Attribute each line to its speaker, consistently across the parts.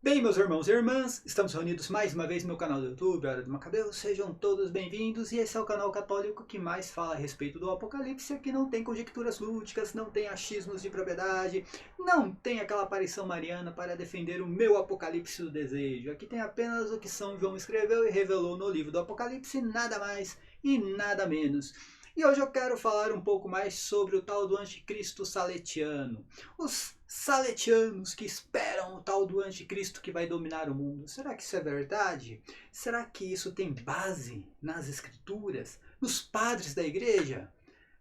Speaker 1: Bem, meus irmãos e irmãs, estamos reunidos mais uma vez no meu canal do YouTube, Hora do Macabeu. Sejam todos bem-vindos e esse é o canal católico que mais fala a respeito do Apocalipse. Aqui não tem conjecturas lúdicas, não tem achismos de propriedade, não tem aquela aparição mariana para defender o meu Apocalipse do desejo. Aqui tem apenas o que São João escreveu e revelou no livro do Apocalipse, nada mais e nada menos. E hoje eu quero falar um pouco mais sobre o tal do anticristo saletiano. Os saletianos que esperam o tal do anticristo que vai dominar o mundo. Será que isso é verdade? Será que isso tem base nas escrituras? Nos padres da igreja?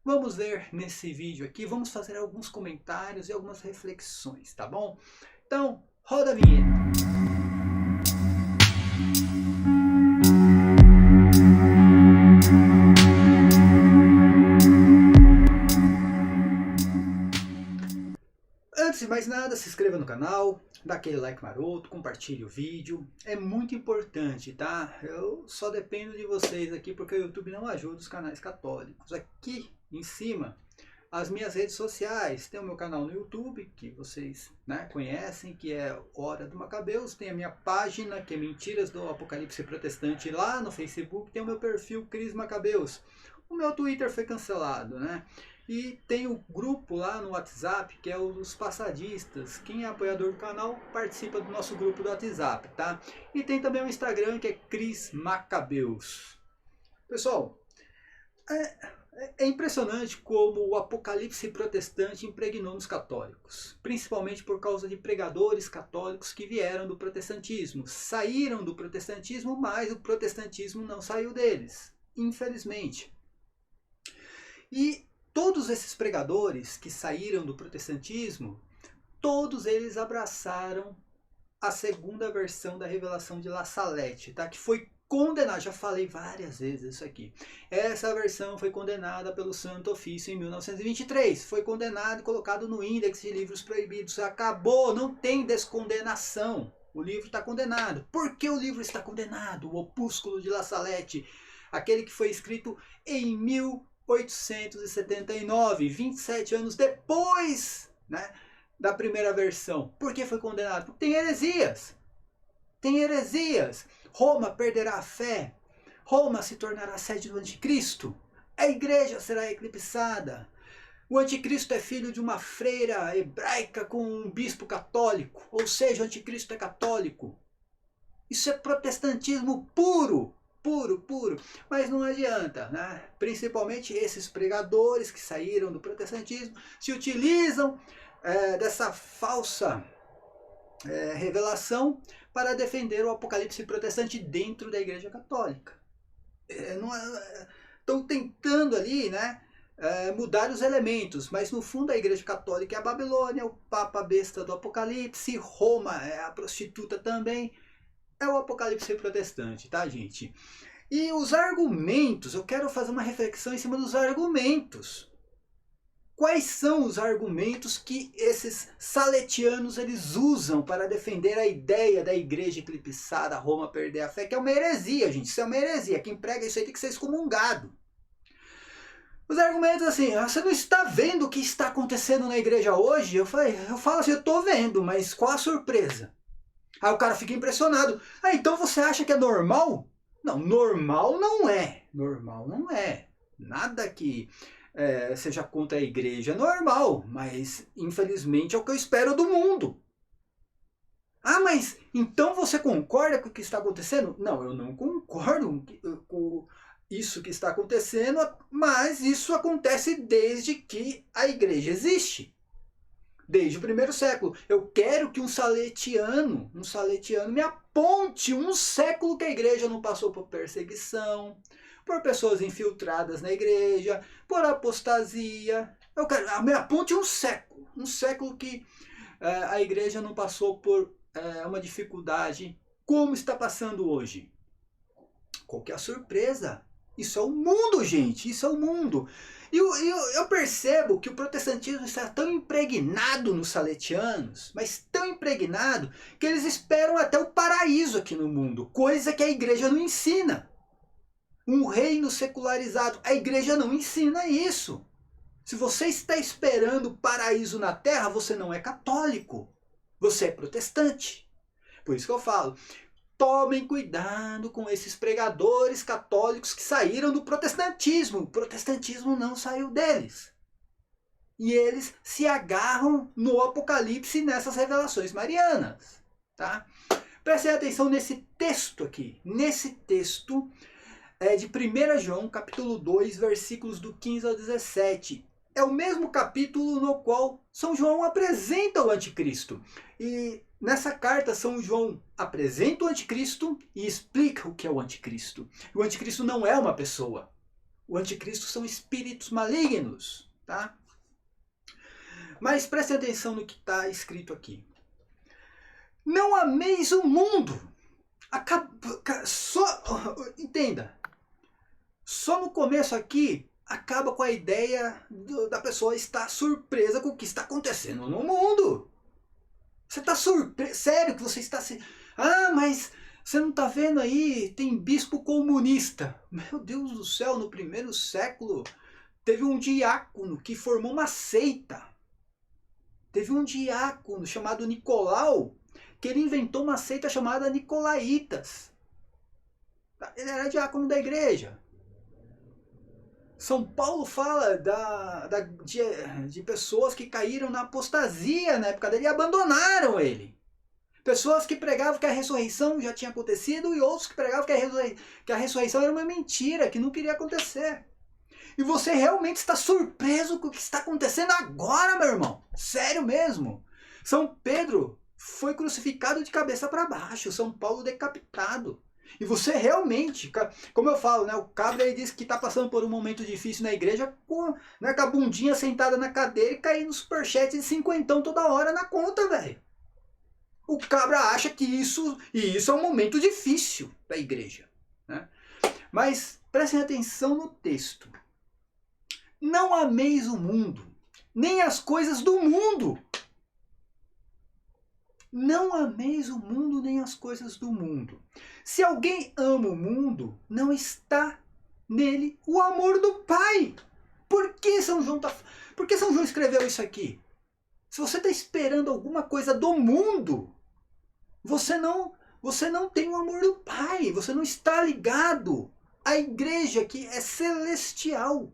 Speaker 1: Vamos ver nesse vídeo aqui, vamos fazer alguns comentários e algumas reflexões, tá bom? Então, roda a vinheta. Antes de mais nada, se inscreva no canal, dá aquele like maroto, compartilhe o vídeo, é muito importante, tá? Eu só dependo de vocês aqui porque o YouTube não ajuda os canais católicos. Aqui em cima, as minhas redes sociais, tem o meu canal no YouTube, que vocês conhecem, que é Hora do Macabeus, tem a minha página, que é Mentiras do Apocalipse Protestante, lá no Facebook, tem o meu perfil Cris Macabeus. O meu Twitter foi cancelado, né? E tem o grupo lá no WhatsApp, que é os passadistas. Quem é apoiador do canal participa do nosso grupo do WhatsApp, tá? E tem também o Instagram, que é Cris Macabeus. Pessoal, é impressionante como o apocalipse protestante impregnou nos católicos. Principalmente por causa de pregadores católicos que vieram do protestantismo. Saíram do protestantismo, mas o protestantismo não saiu deles, infelizmente. E todos esses pregadores que saíram do protestantismo, todos eles abraçaram a segunda versão da revelação de La Salette, tá? Que foi condenada, já falei várias vezes isso aqui. Essa versão foi condenada pelo Santo Ofício em 1923. Foi condenado e colocado no índex de livros proibidos. Acabou, não tem descondenação. O livro está condenado. Por que o livro está condenado? O Opúsculo de La Salette, aquele que foi escrito em 1879, 27 anos depois, da primeira versão. Por que foi condenado? Porque tem heresias. Tem heresias. Roma perderá a fé. Roma se tornará sede do anticristo. A igreja será eclipsada. O anticristo é filho de uma freira hebraica com um bispo católico. Ou seja, o anticristo é católico. Isso é protestantismo puro. Puro, mas não adianta, né? Principalmente esses pregadores que saíram do protestantismo se utilizam dessa falsa revelação para defender o apocalipse protestante dentro da igreja católica. Estão tentando ali, mudar os elementos, mas no fundo a igreja católica é a Babilônia, o papa besta do apocalipse, Roma é a prostituta também. É o apocalipse protestante, tá, gente? E os argumentos, eu quero fazer uma reflexão em cima dos argumentos. Quais são os argumentos que esses saletianos eles usam para defender a ideia da igreja eclipsada, Roma perder a fé, que é uma heresia, gente, isso é uma heresia. Quem prega isso aí tem que ser excomungado. Os argumentos assim, você não está vendo o que está acontecendo na igreja hoje? Eu falo assim, eu estou vendo, mas qual a surpresa? Aí o cara fica impressionado. Então você acha que é normal? Não, normal não é. Normal não é. Nada que seja contra a igreja é normal, mas infelizmente é o que eu espero do mundo. Mas então você concorda com o que está acontecendo? Não, eu não concordo com isso que está acontecendo, mas isso acontece desde que a igreja existe. Desde o primeiro século. Eu quero que um saletiano me aponte um século que a igreja não passou por perseguição, por pessoas infiltradas na igreja, por apostasia. Eu quero, me aponte um século que a igreja não passou por uma dificuldade como está passando hoje. Qual que é a surpresa? Isso é o mundo, gente, isso é o mundo. E eu percebo que o protestantismo está tão impregnado nos saletianos, mas tão impregnado, que eles esperam até o paraíso aqui no mundo, coisa que a igreja não ensina. Um reino secularizado, a igreja não ensina isso. Se você está esperando o paraíso na terra, você não é católico, você é protestante. Por isso que eu falo, tomem cuidado com esses pregadores católicos que saíram do protestantismo. O protestantismo não saiu deles. E eles se agarram no Apocalipse nessas revelações marianas. Tá? Prestem atenção nesse texto aqui. Nesse texto de 1 João, capítulo 2, versículos do 15 ao 17. É o mesmo capítulo no qual São João apresenta o anticristo. E nessa carta, São João apresenta o anticristo e explica o que é o anticristo. O anticristo não é uma pessoa. O anticristo são espíritos malignos. Tá? Mas prestem atenção no que está escrito aqui. Não ameis o mundo. Entenda. Só no começo aqui acaba com a ideia da pessoa estar surpresa com o que está acontecendo no mundo. Você está surpreso? Sério que você está assim? Ah, mas você não está vendo aí? Tem bispo comunista. Meu Deus do céu, no primeiro século teve um diácono que formou uma seita. Teve um diácono chamado Nicolau, que ele inventou uma seita chamada Nicolaitas. Ele era diácono da igreja. São Paulo fala de pessoas que caíram na apostasia na época dele e abandonaram ele. Pessoas que pregavam que a ressurreição já tinha acontecido e outros que pregavam que a ressurreição era uma mentira, que não queria acontecer. E você realmente está surpreso com o que está acontecendo agora, meu irmão? Sério mesmo? São Pedro foi crucificado de cabeça para baixo, São Paulo decapitado. E você realmente, como eu falo, né, o cabra aí disse que está passando por um momento difícil na igreja com a bundinha sentada na cadeira e caindo superchat de 50 toda hora na conta, velho. O cabra acha que isso é um momento difícil da igreja. Né? Mas prestem atenção no texto. Não ameis o mundo, nem as coisas do mundo. Não ameis o mundo nem as coisas do mundo. Se alguém ama o mundo, não está nele o amor do Pai. Por que São João escreveu isso aqui? Se você está esperando alguma coisa do mundo, você não tem o amor do Pai. Você não está ligado à igreja que é celestial.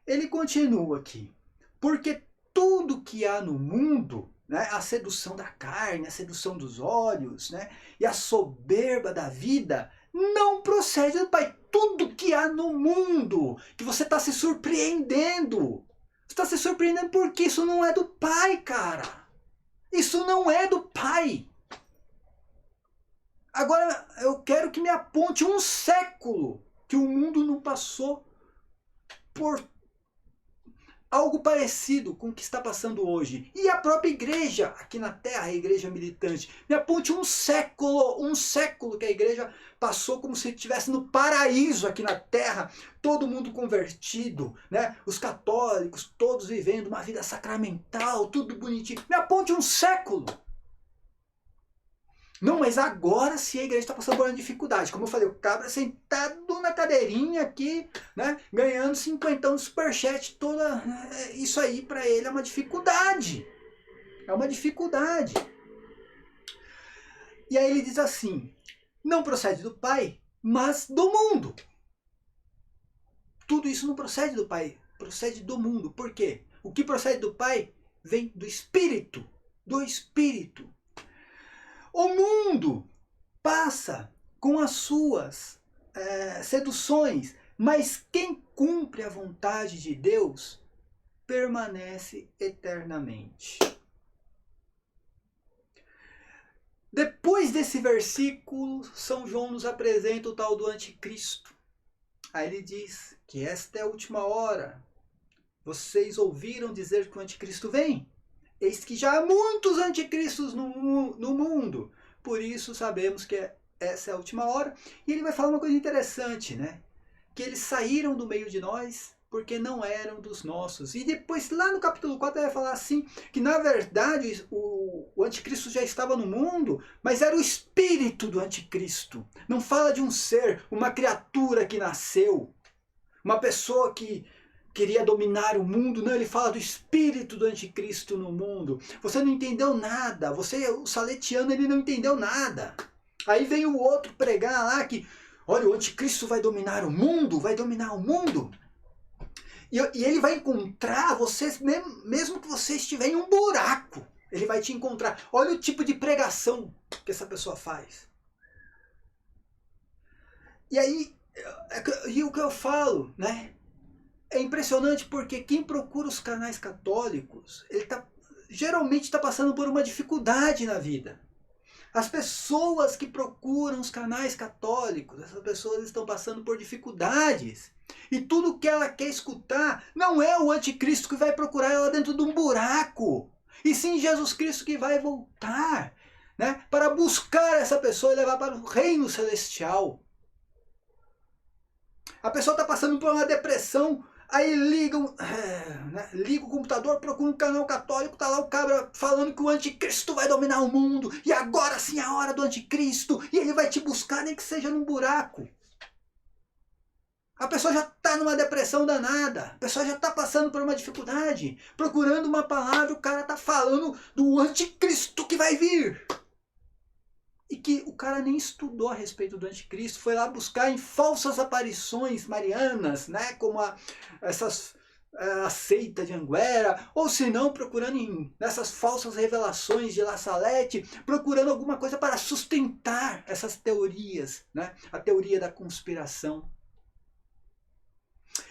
Speaker 1: Ele continua aqui. Porque tudo que há no mundo, né, a sedução da carne, a sedução dos olhos, né, e a soberba da vida, não procede do Pai. Tudo que há no mundo, que você está se surpreendendo. Você está se surpreendendo porque isso não é do Pai, cara. Isso não é do Pai. Agora, eu quero que me aponte um século que o mundo não passou por algo parecido com o que está passando hoje. E a própria igreja, aqui na Terra, a igreja militante. Me aponte um século que a igreja passou como se estivesse no paraíso aqui na Terra, todo mundo convertido, né? Os católicos, todos vivendo uma vida sacramental, tudo bonitinho. Me aponte um século. Não, mas agora sim a igreja está passando por uma dificuldade. Como eu falei, o cabra sentado na cadeirinha aqui, né, ganhando 50 de superchat, isso aí para ele é uma dificuldade. É uma dificuldade. E aí ele diz assim, não procede do Pai, mas do mundo. Tudo isso não procede do Pai, procede do mundo. Por quê? O que procede do Pai vem do Espírito. Do Espírito. O mundo passa com as suas seduções, mas quem cumpre a vontade de Deus permanece eternamente. Depois desse versículo, São João nos apresenta o tal do anticristo. Aí ele diz que esta é a última hora. Vocês ouviram dizer que o anticristo vem? Eis que já há muitos anticristos no mundo. Por isso sabemos que essa é a última hora. E ele vai falar uma coisa interessante, né? Que eles saíram do meio de nós porque não eram dos nossos. E depois, lá no capítulo 4, ele vai falar assim, que na verdade o anticristo já estava no mundo, mas era o espírito do anticristo. Não fala de um ser, uma criatura que nasceu. Uma pessoa que queria dominar o mundo. Não, ele fala do espírito do anticristo no mundo. Você não entendeu nada. Você, o saletiano, ele não entendeu nada. Aí vem o outro pregar lá que, olha, o anticristo vai dominar o mundo, vai dominar o mundo. E ele vai encontrar você, mesmo que você estiver em um buraco. Ele vai te encontrar. Olha o tipo de pregação que essa pessoa faz. E aí, e o que eu falo, né? É impressionante porque quem procura os canais católicos, ele geralmente está passando por uma dificuldade na vida. As pessoas que procuram os canais católicos, essas pessoas estão passando por dificuldades. E tudo que ela quer escutar não é o anticristo que vai procurar ela dentro de um buraco. E sim Jesus Cristo que vai voltar, né, para buscar essa pessoa e levar para o reino celestial. A pessoa está passando por uma depressão, aí liga o computador, procura um canal católico, está lá o cabra falando que o anticristo vai dominar o mundo, e agora sim é a hora do anticristo, e ele vai te buscar nem que seja num buraco. A pessoa já está numa depressão danada, a pessoa já está passando por uma dificuldade, procurando uma palavra, o cara está falando do anticristo que vai vir. E que o cara nem estudou a respeito do anticristo, foi lá buscar em falsas aparições marianas, né, como a seita de Anguera, ou se não, procurando nessas falsas revelações de La Salette, procurando alguma coisa para sustentar essas teorias, né, a teoria da conspiração.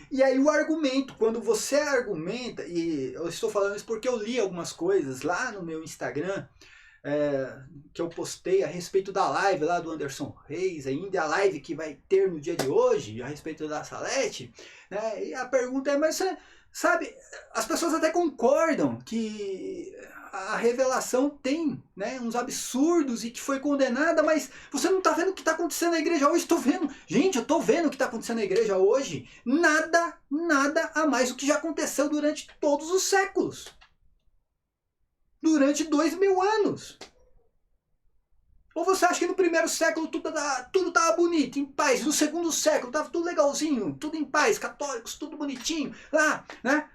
Speaker 1: E aí o argumento, quando você argumenta, e eu estou falando isso porque eu li algumas coisas lá no meu Instagram, que eu postei a respeito da live lá do Anderson Reis, ainda a live que vai ter no dia de hoje, a respeito da Salete, né? E a pergunta é, mas você sabe, as pessoas até concordam que a revelação tem, né, uns absurdos e que foi condenada, mas você não está vendo o que está acontecendo na igreja hoje? Estou vendo, gente, eu estou vendo o que está acontecendo na igreja hoje. Nada a mais do que já aconteceu durante todos os séculos. Durante 2000 anos. Ou você acha que no primeiro século tudo estava bonito, em paz? No segundo século estava tudo legalzinho, tudo em paz, católicos, tudo bonitinho, lá, né?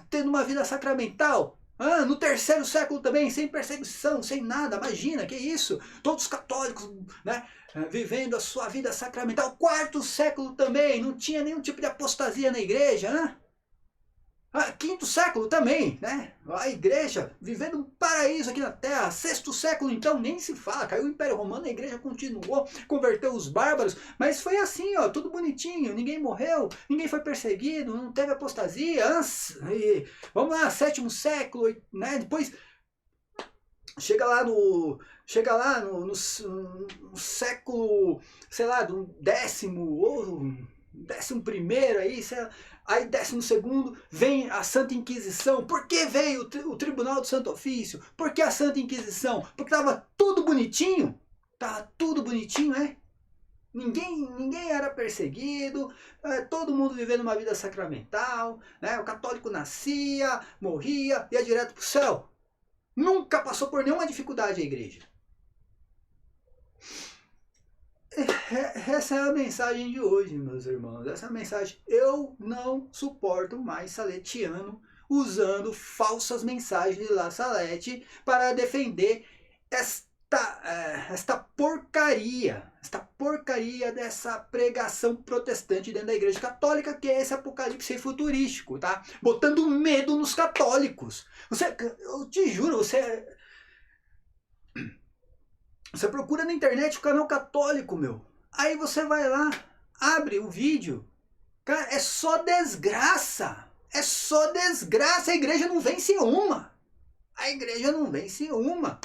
Speaker 1: Tendo uma vida sacramental. No terceiro século também, sem perseguição, sem nada, imagina, que isso? Todos católicos, né? Vivendo a sua vida sacramental. Quarto século também, não tinha nenhum tipo de apostasia na igreja, né? Quinto século também, né? A igreja vivendo um paraíso aqui na terra. Sexto século, então, nem se fala. Caiu o Império Romano, a igreja continuou, converteu os bárbaros. Mas foi assim, ó, tudo bonitinho. Ninguém morreu, ninguém foi perseguido, não teve apostasia. Vamos lá, sétimo século, né? Depois chega lá no século, sei lá, do 10º ou 11º aí, sei lá. Aí 12º vem a Santa Inquisição. Por que veio o Tribunal do Santo Ofício? Por que a Santa Inquisição? Porque estava tudo bonitinho. Estava tudo bonitinho, né? Ninguém era perseguido, todo mundo vivendo uma vida sacramental, né? O católico nascia, morria, ia direto para o céu. Nunca passou por nenhuma dificuldade a igreja. Essa é a mensagem de hoje, meus irmãos. Essa é a mensagem. Eu não suporto mais saletiano usando falsas mensagens de La Salette para defender esta porcaria dessa pregação protestante dentro da igreja católica, que é esse apocalipse futurístico, tá? Botando medo nos católicos. Eu te juro, você procura na internet o canal católico, meu. Aí você vai lá, abre o vídeo. Cara, é só desgraça. É só desgraça. A igreja não vence uma. A igreja não vence uma.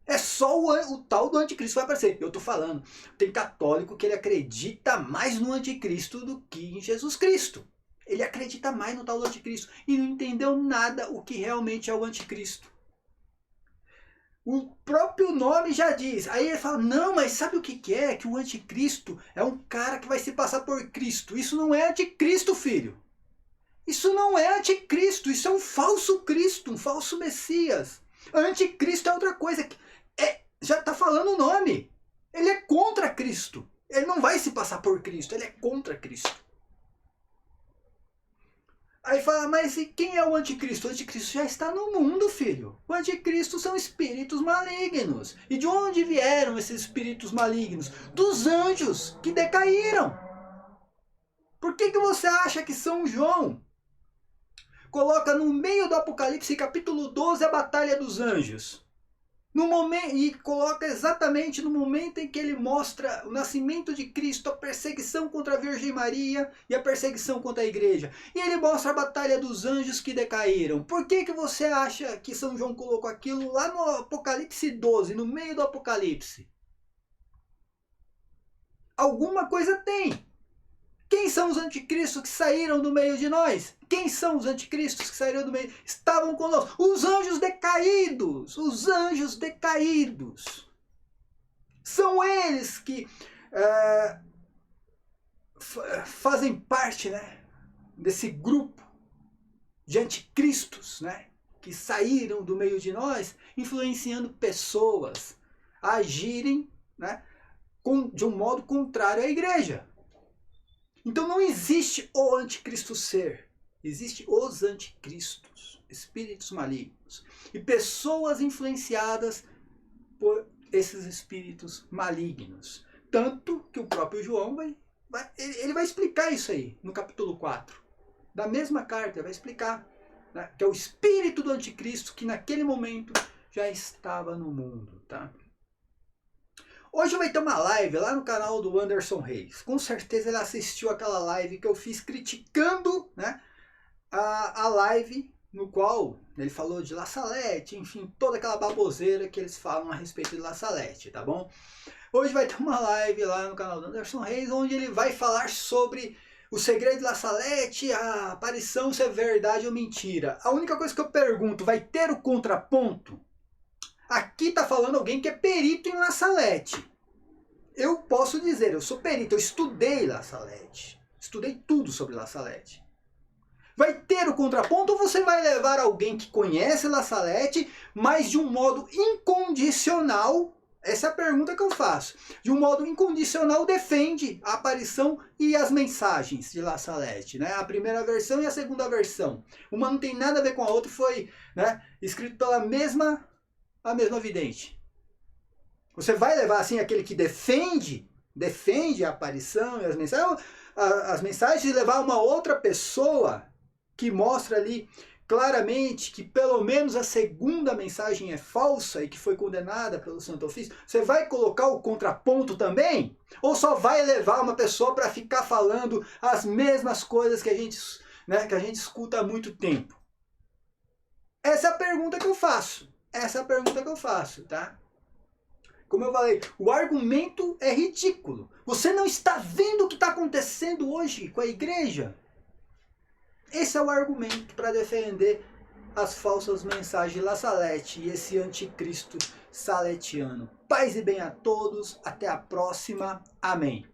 Speaker 1: É só o tal do anticristo vai aparecer. Eu tô falando, tem católico que ele acredita mais no anticristo do que em Jesus Cristo. Ele acredita mais no tal do anticristo e não entendeu nada o que realmente é o anticristo. O próprio nome já diz. Aí ele fala, não, mas sabe o que é? Que o anticristo é um cara que vai se passar por Cristo. Isso não é anticristo, filho. Isso não é anticristo. Isso é um falso Cristo, um falso Messias. Anticristo é outra coisa. Já está falando o nome. Ele é contra Cristo. Ele não vai se passar por Cristo. Ele é contra Cristo. Aí fala, mas e quem é o anticristo? O anticristo já está no mundo, filho. O anticristo são espíritos malignos. E de onde vieram esses espíritos malignos? Dos anjos que decaíram. Por que você acha que São João coloca no meio do Apocalipse, capítulo 12, a batalha dos anjos? No momento, e coloca exatamente no momento em que ele mostra o nascimento de Cristo, a perseguição contra a Virgem Maria e a perseguição contra a igreja. E ele mostra a batalha dos anjos que decaíram. Por que você acha que São João colocou aquilo lá no Apocalipse 12, no meio do Apocalipse? Alguma coisa tem. Quem são os anticristos que saíram do meio de nós? Quem são os anticristos que saíram do meio? Estavam conosco. Os anjos decaídos. Os anjos decaídos. São eles que fazem parte, né, desse grupo de anticristos, né, que saíram do meio de nós, influenciando pessoas a agirem, né, de um modo contrário à igreja. Então não existe o anticristo ser, existe os anticristos, espíritos malignos e pessoas influenciadas por esses espíritos malignos. Tanto que o próprio João ele vai explicar isso aí no capítulo 4 da mesma carta, ele vai explicar, né, que é o espírito do anticristo que naquele momento já estava no mundo, tá? Hoje vai ter uma live lá no canal do Anderson Reis. Com certeza ele assistiu aquela live que eu fiz criticando, né, a live no qual ele falou de La Salette, enfim, toda aquela baboseira que eles falam a respeito de La Salette, tá bom? Hoje vai ter uma live lá no canal do Anderson Reis, onde ele vai falar sobre o segredo de La Salette, a aparição, se é verdade ou mentira. A única coisa que eu pergunto, vai ter o contraponto? Aqui está falando alguém que é perito em La Salette. Eu posso dizer, eu sou perito, eu estudei La Salette. Estudei tudo sobre La Salette. Vai ter o contraponto ou você vai levar alguém que conhece La Salette, mas de um modo incondicional? Essa é a pergunta que eu faço. De um modo incondicional defende a aparição e as mensagens de La Salette, né? A primeira versão e a segunda versão. Uma não tem nada a ver com a outra, foi, né, escrito pela mesma vidente. Você vai levar assim aquele que defende a aparição e as mensagens e levar uma outra pessoa que mostra ali claramente que pelo menos a segunda mensagem é falsa e que foi condenada pelo Santo Ofício? Você vai colocar o contraponto também? Ou só vai levar uma pessoa para ficar falando as mesmas coisas que a gente escuta há muito tempo? Essa é a pergunta que eu faço. Essa é a pergunta que eu faço, tá? Como eu falei, o argumento é ridículo. Você não está vendo o que está acontecendo hoje com a igreja? Esse é o argumento para defender as falsas mensagens de La Salette e esse anticristo saletiano. Paz e bem a todos. Até a próxima. Amém.